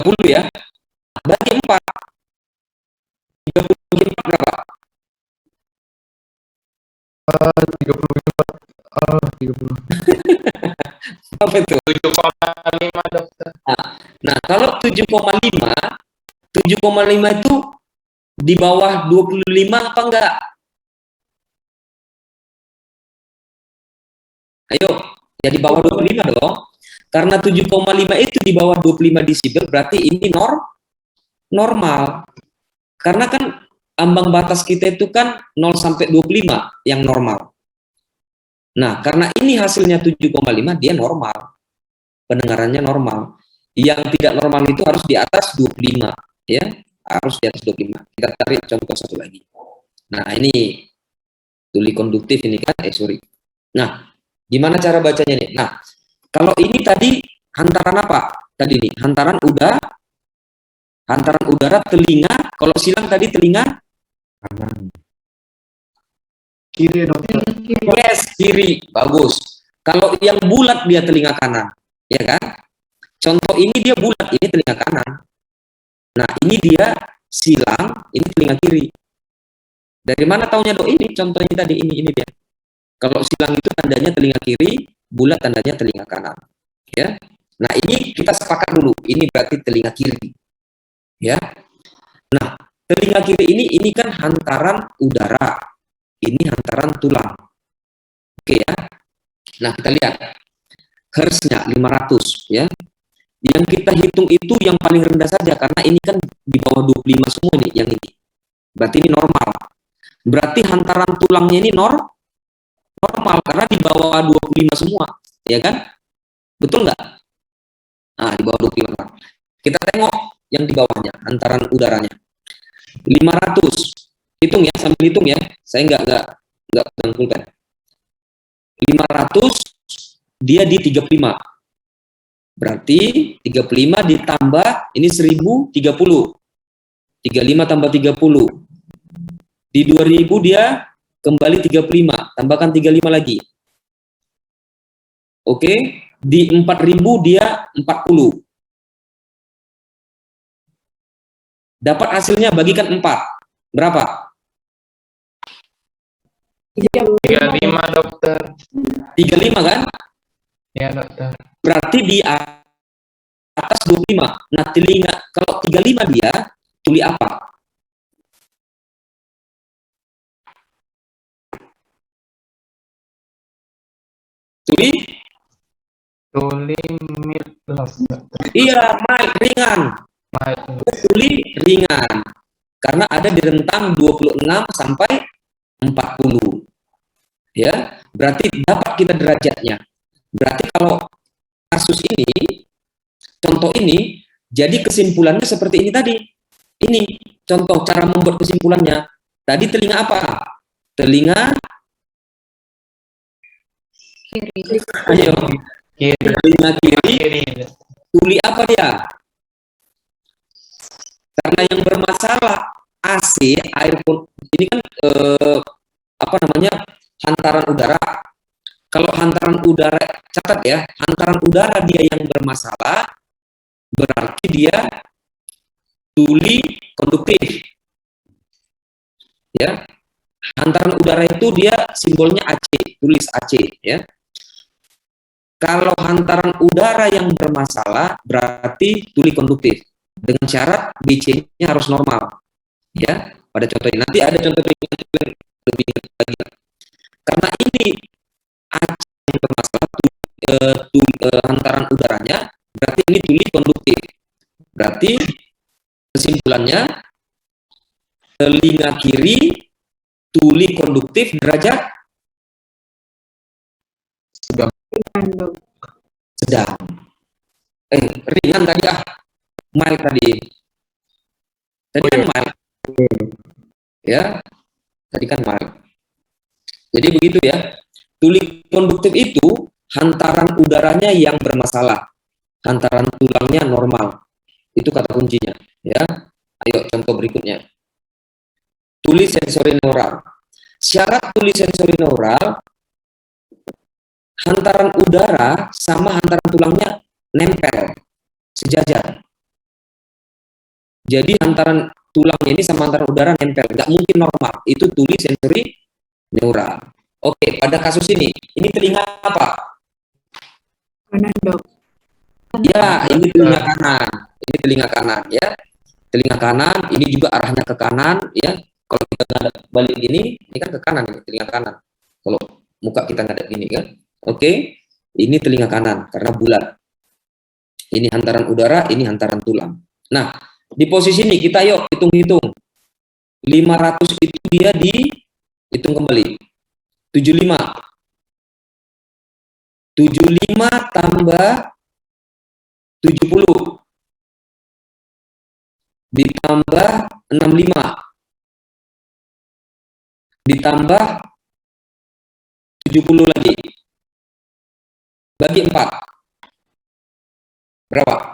30 ya. Bagi 4. 30 bagi 4 berapa? 30. Apa itu? 7,5 dokter. Nah, kalau 7,5 itu di bawah 25 apa enggak? Ayo, ya di bawah 25 dong. Karena 7,5 itu di bawah 25 desibel, berarti ini normal. Karena kan ambang batas kita itu kan 0 sampai 25 yang normal. Nah, karena ini hasilnya 7,5, dia normal. Pendengarannya normal. Yang tidak normal itu harus di atas 25, ya. Harus di atas 25. Kita tarik contoh satu lagi. Nah, ini tuli konduktif ini kan, sorry. Nah, gimana cara bacanya nih? Nah, kalau ini tadi hantaran apa? Tadi nih, hantaran udara telinga. Kalau silang tadi telinga Kanan. Kiri dokter. yes, kiri. Bagus. Kalau yang bulat dia telinga kanan, ya kan? Contoh ini dia bulat, ini telinga kanan. Nah, ini dia silang, ini telinga kiri. Dari mana taunya dok? Ini contohnya tadi, ini dia. Kalau silang itu tandanya telinga kiri, bulat tandanya telinga kanan. Ya. Nah, ini kita sepakat dulu. Ini berarti telinga kiri. Ya. Nah, telinga kiri ini kan hantaran udara. Ini hantaran tulang. Oke ya. Nah, kita lihat. Hertznya 500 ya. Yang kita hitung itu yang paling rendah saja karena ini kan di bawah 25 semua nih yang ini. Berarti ini normal. Berarti hantaran tulangnya ini normal karena di bawah 25 semua, ya kan? Betul nggak? Nah, di bawah 25. Kita tengok yang di bawahnya, hantaran udaranya. 500. Hitung ya, sambil hitung ya. Saya nggak pegang pulpen. 500 dia di 35. Berarti 35 ditambah ini 1030. 35 tambah 30. Di 2000 dia kembali 35, tambahkan 35 lagi. Oke, di 4000 dia 40. Dapat hasilnya bagikan 4. Berapa? 35 dokter. 35 kan? Ya dokter. Berarti di atas 25. Nah, telinga kalau 35 dia tuli apa? Tuli mild. Iya, mild, ringan. Tuli ringan. Karena ada di rentang 26 sampai 40. Ya, berarti dapat kita derajatnya. Berarti kalau kasus ini, contoh ini, jadi kesimpulannya seperti ini tadi. Ini contoh cara membuat kesimpulannya. Tadi telinga apa? Telinga kiri. Ayo. Telinga kiri. Tuli apa dia? Karena yang bermasalah AC, air pun ini kan apa namanya? Hantaran udara. Kalau hantaran udara, catat ya, hantaran udara dia yang bermasalah, berarti dia tuli konduktif. Ya. Hantaran udara itu dia simbolnya AC, tulis AC ya. Kalau hantaran udara yang bermasalah berarti tuli konduktif dengan syarat BC-nya harus normal. Ya, pada contoh ini nanti ada contoh lebih lagi. Karena ini AC yang bermasalah hantaran udaranya berarti ini tuli konduktif. Berarti kesimpulannya telinga kiri tuli konduktif derajat sedang. Ringan tadi mild tadi. Tadi kan mild. Ya. Tadi kan mild. Jadi begitu ya. Tuli konduktif itu hantaran udaranya yang bermasalah. Hantaran tulangnya normal. Itu kata kuncinya, ya. Ayo contoh berikutnya. Tuli sensorineural. Syarat tuli sensorineural hantaran udara sama hantaran tulangnya nempel, sejajar. Jadi hantaran tulangnya ini sama hantaran udara nempel, nggak mungkin normal. Itu tuli sensori neural. Oke, pada kasus ini telinga apa? Kanan, Dok. Ya, ini telinga kanan. Ini telinga kanan, ya. Telinga kanan, ini juga arahnya ke kanan, ya. Kalau kita ngadap balik ini kan ke kanan, ini telinga kanan. Kalau muka kita ngadap gini kan. Oke, ini telinga kanan karena bulat. Ini hantaran udara, ini hantaran tulang. Nah, di posisi ini kita yuk hitung-hitung. 500 itu dia dihitung kembali. 75. 75 tambah 70 ditambah 65 ditambah 70 lagi bagi 4 berapa?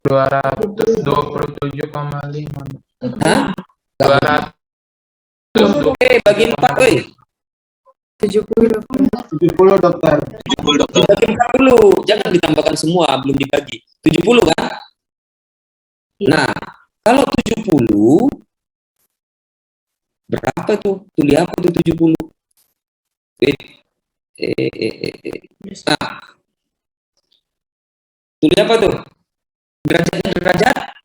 227,5. Hah? 200. Oke, bagi 4, woi. 70, Dokter. 70 dokter. Dibagi 4 dulu, jangan ditambahkan semua, belum dibagi. 70 kan? Nah, kalau 70 berapa itu? Tuli apa itu 70? Nah, tuli apa tuh? Derajatnya derajat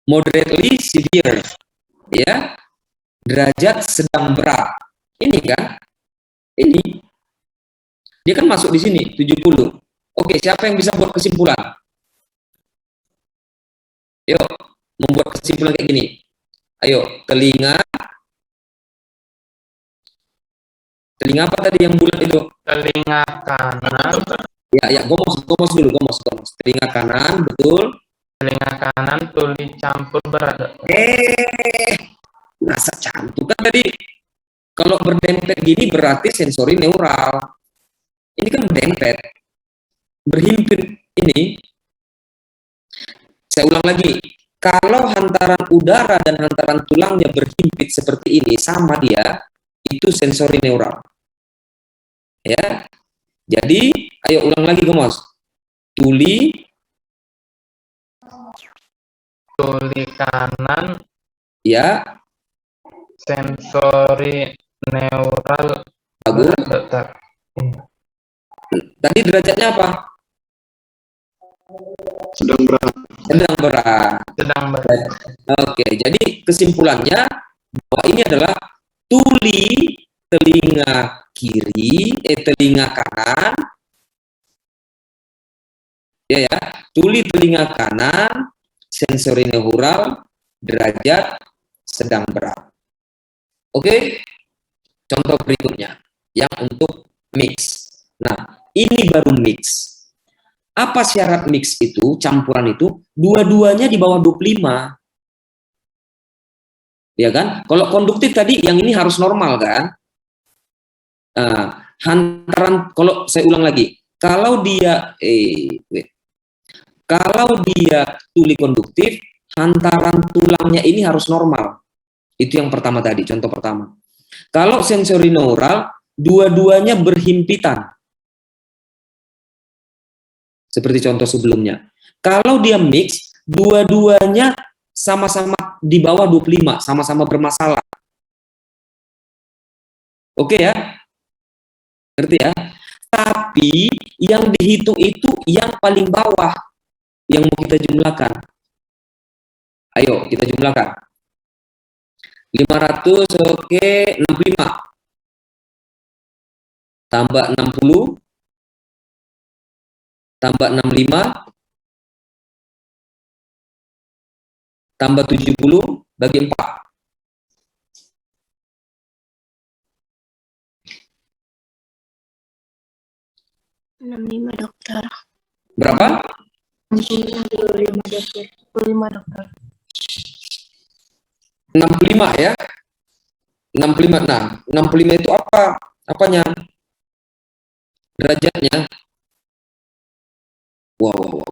moderately severe, ya. Derajat sedang berat. Ini kan? Ini. Dia kan masuk di sini 70. Oke, siapa yang bisa buat kesimpulan? Yuk, membuat kesimpulan kayak gini. Ayo, telinga apa tadi yang bulat itu? Telinga kanan. Ya, gomos dulu, gomos. Telinga kanan, betul. Telinga kanan tuli campur berat. Masa campur kan tadi? Kalau berdempet gini berarti sensori neural. Ini kan berdempet, berhimpit ini. Saya ulang lagi. Kalau hantaran udara dan hantaran tulangnya berhimpit seperti ini, sama dia, itu sensori neural. Ya. Jadi, ayo ulang lagi, Gomos. Tuli kanan, ya, sensori neural bagus. dokter. Tadi derajatnya apa? Sedang berat. Sedang berat. Oke, jadi kesimpulannya bahwa ini adalah tuli telinga kiri, telinga kanan, ya, tuli telinga kanan, sensori neural, derajat sedang berat. Oke, contoh berikutnya yang untuk mix. Nah, ini baru mix. Apa syarat mix itu, campuran itu? Dua-duanya di bawah 25. Ya kan? Kalau konduktif tadi yang ini harus normal kan? Hantaran, kalau saya ulang lagi, kalau dia tuli konduktif, hantaran tulangnya ini harus normal. Itu yang pertama tadi, contoh pertama. Kalau sensori neural, dua-duanya berhimpitan. Seperti contoh sebelumnya. Kalau dia mix, dua-duanya sama-sama di bawah 25, sama-sama bermasalah. Oke ya? Ngerti ya? Tapi yang dihitung itu yang paling bawah, yang mau kita jumlahkan. Ayo, kita jumlahkan. 500, oke, 65. Tambah 60. Tambah 65, tambah 70, bagi 4. Lima dokter. Berapa? 65 dokter. 65 dokter. 65 ya. 65. Nah, 65 itu apa? Apanya? Derajatnya. Wow.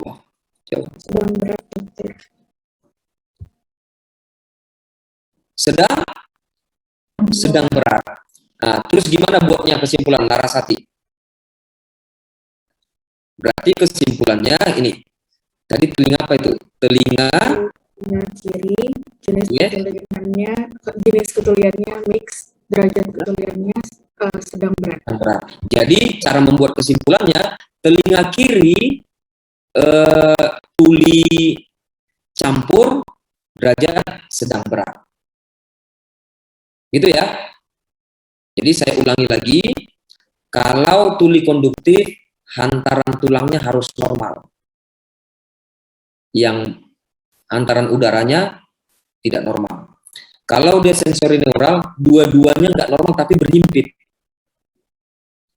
Jauh. Sedang berat dokter. Sedang berat. Nah, terus gimana buatnya kesimpulan Larasati? Berarti kesimpulannya ini. Tadi telinga apa itu? Telinga kiri, jenis Yes. ketuliannya mix, derajat ketuliannya sedang berat. berat. Jadi cara membuat kesimpulannya, telinga kiri tuli campur derajat sedang berat. Gitu ya. Jadi saya ulangi lagi, kalau tuli konduktif, hantaran tulangnya harus normal. Yang hantaran udaranya tidak normal. Kalau dia sensori neural, dua-duanya nggak normal tapi berhimpit.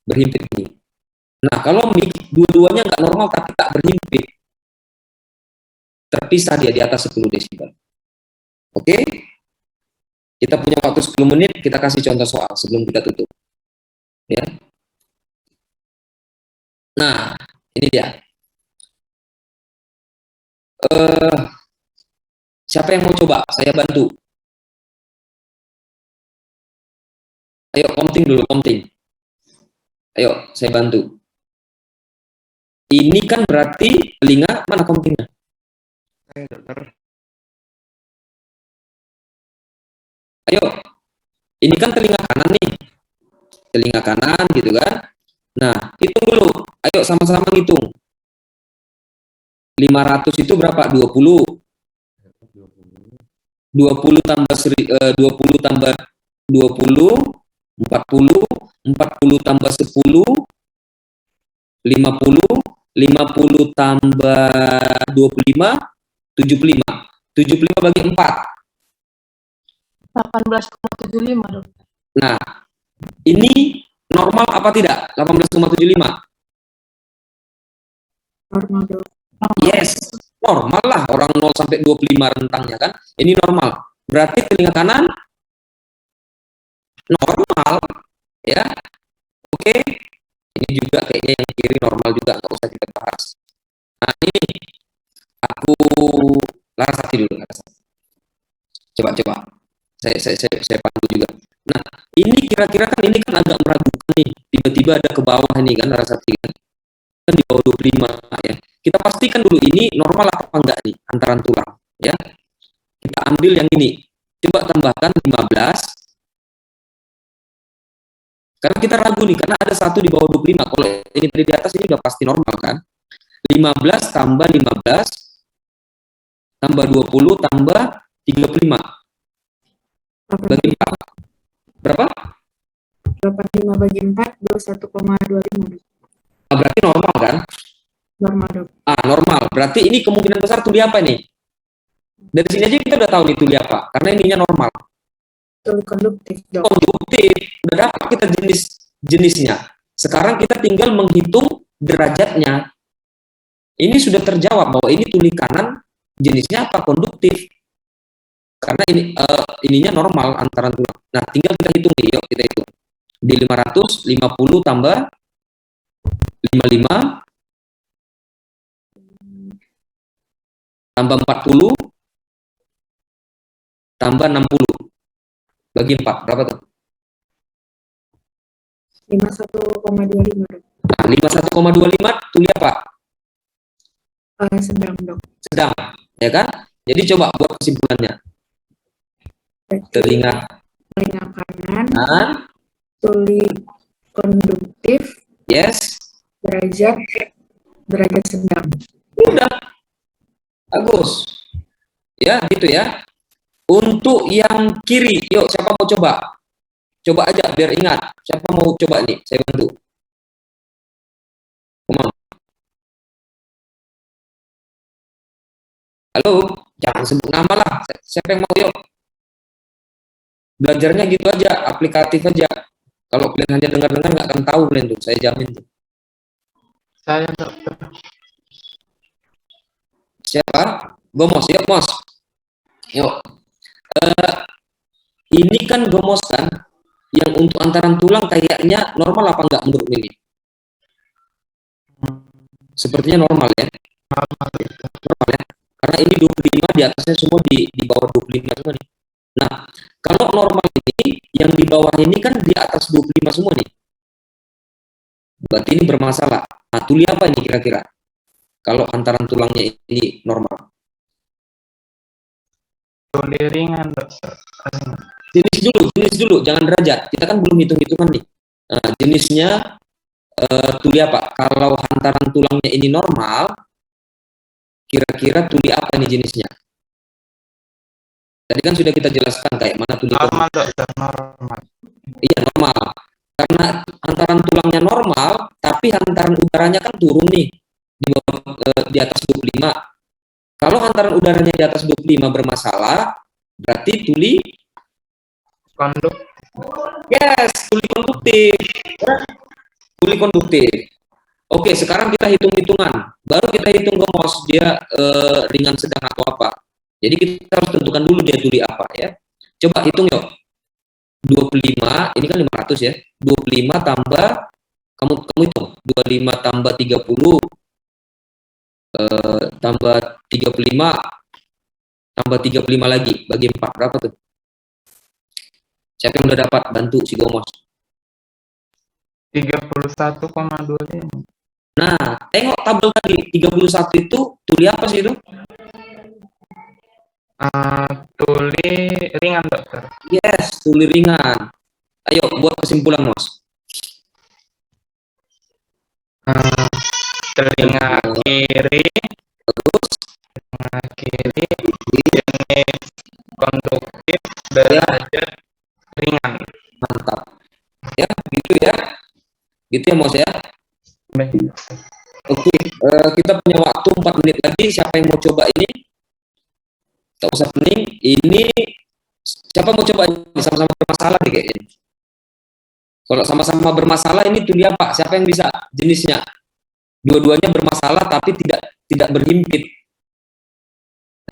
Berhimpit nih. Nah, kalau mix, dua-duanya nggak normal tapi tak berhimpit. Terpisah dia di atas 10 desibel. Oke? Kita punya waktu 10 menit, kita kasih contoh soal sebelum kita tutup. Ya. Nah, ini dia. Siapa yang mau coba? Saya bantu. Ayo, counting dulu, counting. Ayo, saya bantu. Ini kan berarti telinga, mana countingnya? Dokter. Ayo, ini kan telinga kanan nih. Telinga kanan gitu kan. Nah, hitung dulu. Ayo sama-sama hitung. 500 itu berapa? 20. 20 tambah 20 tambah 20, 40, 40 tambah 10, 50, 50 tambah 25, 75. 75 bagi 4. 18,75 dok. Nah, ini normal apa tidak? 18,75. Normal dok. Yes, normal lah. Orang 0 sampai 25 rentangnya kan. Ini normal. Berarti telinga kanan normal. Ya. Oke. Ini juga kayaknya yang kiri normal juga. Nggak usah kita bahas. Nah, ini aku Larasati dulu. Larasati. Coba. Saya pandu juga. Nah, ini kira-kira kan ini kan agak meragukan nih. Tiba-tiba ada ke bawah ini kan Larasati kan. Kan di bawah 25 ya. Kita pastikan dulu ini normal apa enggak nih hantaran tulang ya. Kita ambil yang ini. Coba tambahkan 15. Karena kita ragu nih karena ada satu di bawah 25. Kalau ini tadi di atas ini udah pasti normal kan. 15 tambah 15 tambah 20 tambah 35 bagi 4. Berapa? 85 bagi 4, 21,25 dok. Berarti normal kan? Normal dok. Normal. Berarti ini kemungkinan besar tuli apa nih? Dari sini aja kita udah tahu nih tuli apa. Karena ininya normal. Tuli konduktif dok. Konduktif. Udah dapat kita jenisnya. Sekarang kita tinggal menghitung derajatnya. Ini sudah terjawab bahwa ini tuli kanan jenisnya apa? Konduktif. Karena ini ininya normal antara tulang. Nah, tinggal kita hitung nih. Yuk kita hitung. Di 500, 50 tambah 55 tambah 40 tambah 60 bagi 4 berapa tuh? 51,25 dok. Nah, 51,25 tuli apa? Sedang dok. Sedang, ya kan? Jadi coba buat kesimpulannya. Telinga kanan, tuli konduktif, yes, derajat sedang. udah, bagus. Ya, gitu ya. Untuk yang kiri, yuk siapa mau coba? Coba aja biar ingat. Siapa mau coba nih? Saya bantu. Come on. Halo, jangan sebut nama lah. Siapa yang mau yuk? Belajarnya gitu aja, aplikatif aja. Kalau kalian hanya dengar-dengar nggak akan tahu kalian tuh, saya jamin tuh. Saya dokter. Siapa? Gomos, yuk Mos. Yuk. Ini kan Gomos kan, yang untuk antaran tulang kayaknya normal apa enggak menurut Mimi? Sepertinya normal ya. Normal ya. Karena ini 25 di atasnya semua di bawah 25 semua nih. Nah, kalau normal ini yang di bawah ini kan di atas 25 semua nih. Berarti ini bermasalah. Nah, tuli apa ini kira-kira? Kalau hantaran tulangnya ini normal. Tuli ringan, dokter. Jenis dulu, jangan derajat. Kita kan belum hitung-hitungan nih. Nah, jenisnya tuli apa? Kalau hantaran tulangnya ini normal, kira-kira tuli apa ini jenisnya? Tadi kan sudah kita jelaskan kayak mana tuli Normal, dokter, normal. Iya, normal. Karena hantaran tulangnya normal, tapi hantaran udaranya kan turun nih di bawah di atas 25. Kalau hantaran udaranya di atas 25 bermasalah, berarti tuli Konduk. yes, tuli konduktif. Tuli konduktif. Oke, sekarang kita hitung-hitungan. Baru kita hitung gomos dia ringan, sedang atau apa. Jadi kita harus tentukan dulu dia tuli apa ya. Coba hitung yuk. 25, ini kan 500 ya. 25 tambah kamu hitung. 25 tambah 30 tambah 35 tambah 35 lagi bagi 4 berapa tuh? Siapa yang udah dapat? Bantu si Gomos. 31,25. Nah, tengok tabel tadi 31 itu tuli apa sih itu? Tuli ringan, dokter. Yes, tuli ringan. Ayo buat kesimpulan, Mas. Telinga kiri, Terus jenis konduktif, derajat ringan. mantap. Ya, gitu ya. Gitu ya, Mas ya. Baik. Oke, kita punya waktu 4 menit lagi. Siapa yang mau coba ini? Tak usah pening. Ini siapa mau coba ini? Sama-sama bermasalah deh kayaknya. Kalau sama-sama bermasalah ini tuli apa? Siapa yang bisa jenisnya? Dua-duanya bermasalah tapi tidak berhimpit.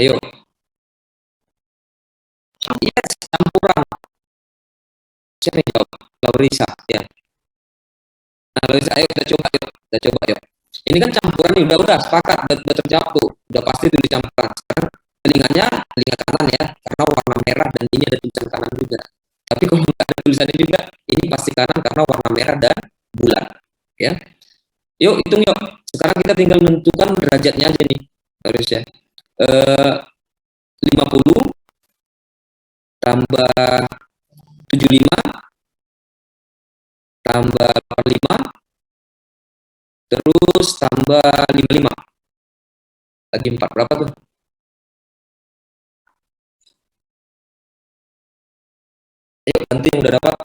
Ayo. Yes, campuran. Siapa yang jawab? Laurisa, ya. Nah, Laurisa, ayo kita coba yuk. Kita coba yuk. Ini kan campuran nih, udah sepakat, udah terjawab tuh. Udah pasti tuh campuran. Sekarang telinga kanan ya, karena warna merah dan ini ada tulisan kanan juga. Tapi kalau nggak ada tulisannya juga, ini pasti kanan karena warna merah dan bulat. Ya. Yuk, hitung yuk. Sekarang kita tinggal menentukan derajatnya aja nih. Harus ya. 50 tambah 75 tambah 85 terus tambah 55 lagi 4 berapa tuh? Ayo nanti yang udah dapat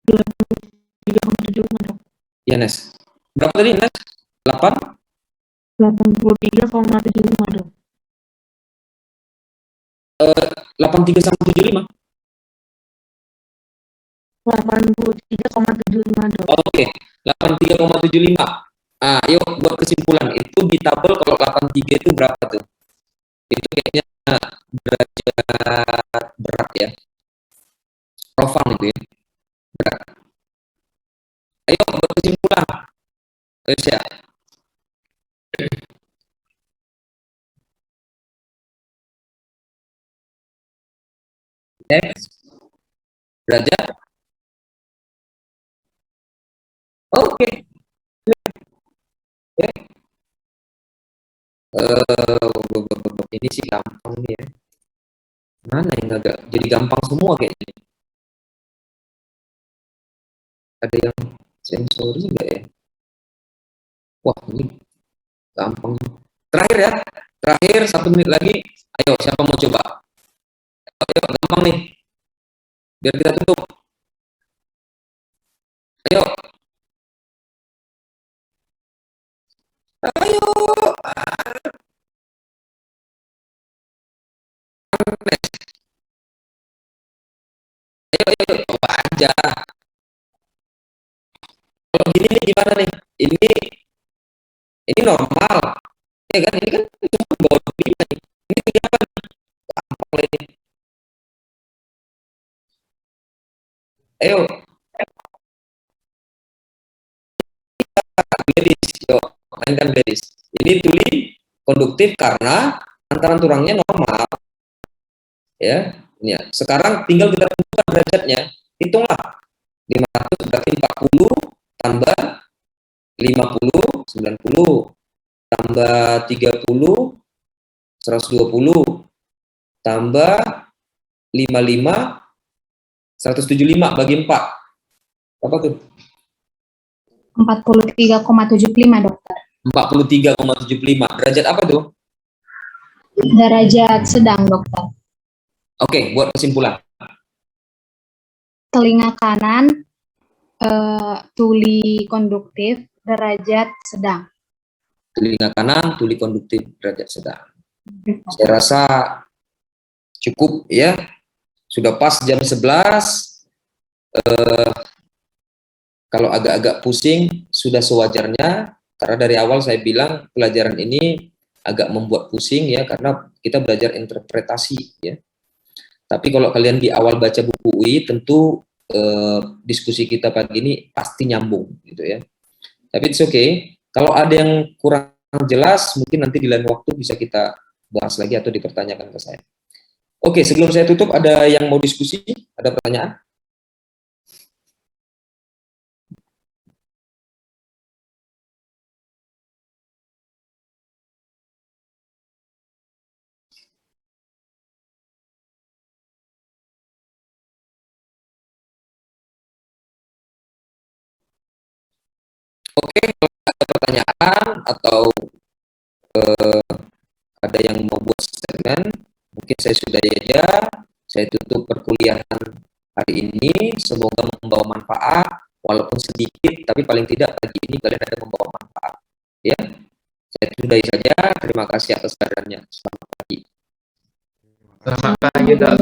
3,75 dok. ya Nes. Berapa tadi Nes? 8? 83,75 dok. 83 sama 75. 83,75 dok. Oke, 83,75. Ah, yuk buat kesimpulan. Itu di tabel kalau 83 itu berapa tuh? Itu kayaknya derajat berat ya. Profang itu ya. Berat. Ayo buat kesimpulan. Terus ya. Next. Derajat. Oke. Ini sih gampang nih ya. Mana yang agak jadi gampang semua kayaknya. Ada yang sensori nggak ya? Wah ini gampang. Terakhir ya. Terakhir 1 menit lagi. Ayo siapa mau coba? Ayo gampang nih. Biar kita tutup. Ayo. Ayo. Ayo coba aja. Kalau gini nih gimana nih? Ini normal. Ya kan? Ini kan cuma bawah 5 nih. Ini tiga apa nih? Gampang lah ini. Ayo. Gladys. Yuk. Mainkan Gladys. Ini tuli konduktif karena antaran tulangnya normal. Ya. Ini ya. Sekarang tinggal kita tentukan derajatnya. Hitunglah. 500 berarti 40 tambah 50, 90, tambah 30, 120, tambah 55, 175 bagi 4. Apa tuh? 43,75 dokter. 43,75. Derajat apa tuh? Derajat sedang dokter. Oke, buat kesimpulan. Telinga kanan tuli konduktif derajat sedang. Telinga kanan, tuli konduktif, derajat sedang. Saya rasa cukup ya. Sudah pas jam 11. Kalau agak-agak pusing, sudah sewajarnya. Karena dari awal saya bilang pelajaran ini agak membuat pusing ya, karena kita belajar interpretasi ya. Tapi kalau kalian di awal baca buku UI, tentu diskusi kita pagi ini pasti nyambung gitu ya. Tapi it's okay. Kalau ada yang kurang jelas, mungkin nanti di lain waktu bisa kita bahas lagi atau dipertanyakan ke saya. Oke, sebelum saya tutup, ada yang mau diskusi? Ada pertanyaan? Oke, kalau ada pertanyaan atau ada yang mau buat statement, mungkin saya sudahi aja. Saya tutup perkuliahan hari ini. Semoga membawa manfaat, walaupun sedikit, tapi paling tidak pagi ini kalian ada membawa manfaat. Ya, saya sudahi saja. Terima kasih atas kehadirannya. Selamat pagi. Selamat pagi, Dok.